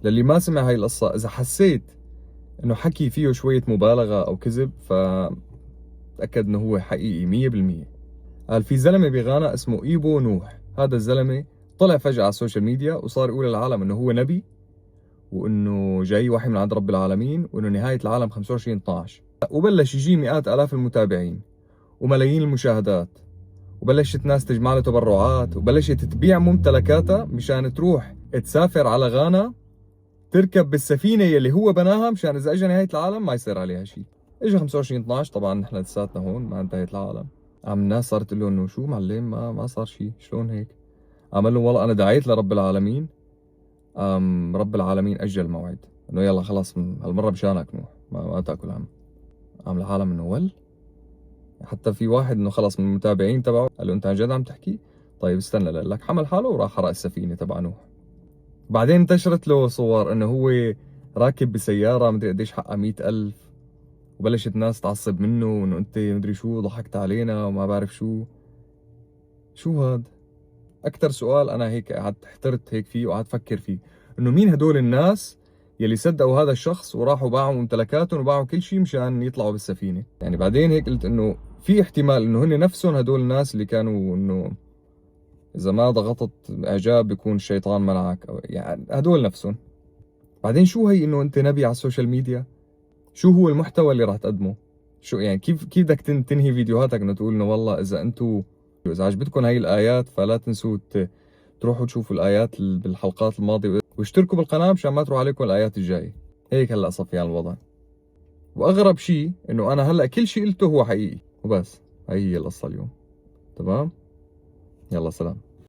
للي ما سمع هاي القصة، إذا حسيت إنه حكي فيه شوية مبالغة أو كذب فتأكد إنه هو حقيقي 100%. قال في زلمة بغانا اسمه إيبو نوح، هذا الزلمة طلع فجأة على السوشيال ميديا وصار يقول للعالم إنه هو نبي، وإنه جاي وحي من عند رب العالمين، وإنه نهاية العالم 25/12، وبلش يجي مئات آلاف المتابعين وملايين المشاهدات، وبلشت ناس تجمع له تبرعات، وبلشت تبيع ممتلكاتها مشان تروح تسافر على غانا، تركب بالسفينة يلي هو بناها مشان إذا إجا نهاية العالم ما يصير عليها شيء. إجا 25/12 طبعا نحن لساتنا هون ما انتهت العالم. عم الناس صارت تقول له إنه شو معلم ما صار شيء، شلون هيك؟ عمل له والله أنا دعيت لرب العالمين، رب العالمين أجل موعد إنه يلا خلاص هالمرة مشانك نوح ما تاكل هم. قام العالم إنه حتى في واحد إنه خلص من المتابعين تبعه قال له أنت عن جد عم تحكي؟ طيب استنى لك، حمل حاله وراح حرق السفينة تبع نوح. بعدين انتشرت له صور إنه هو راكب بسيارة مدري قديش حقها 100,000، وبلشت ناس تعصب منه وإنه أنت مدري شو ضحكت علينا وما بعرف شو هاد. أكثر سؤال أنا هيك قعدت احترت هيك فيه وقعدت أفكر فيه، إنه مين هدول الناس يلي صدقوا هذا الشخص وراحوا باعوا ممتلكاتهم وباعوا كل شيء مشان يطلعوا بالسفينة؟ يعني بعدين هيك قلت إنه في احتمال إنه هن نفسهم هدول الناس اللي كانوا إنه إذا ما ضغطت إعجاب بيكون الشيطان منعك، أو يعني هدول نفسهم. بعدين شو هي إنه أنت نبي على السوشيال ميديا؟ شو هو المحتوى اللي راح تقدمه؟ شو يعني كيف بدك تنهي فيديوهاتك إنه تقول إنه والله إذا عجبتكم هاي الآيات فلا تنسوا تروحوا تشوفوا الآيات بالحلقات الماضية واشتركوا بالقناة مشان ما تروح عليكم الآيات الجاية. هيك هلا صفيان الوضع. وأغرب شيء إنه أنا هلا كل شيء قلته هو حقيقي وبس. هي القصة اليوم. تمام؟ يلا سلام.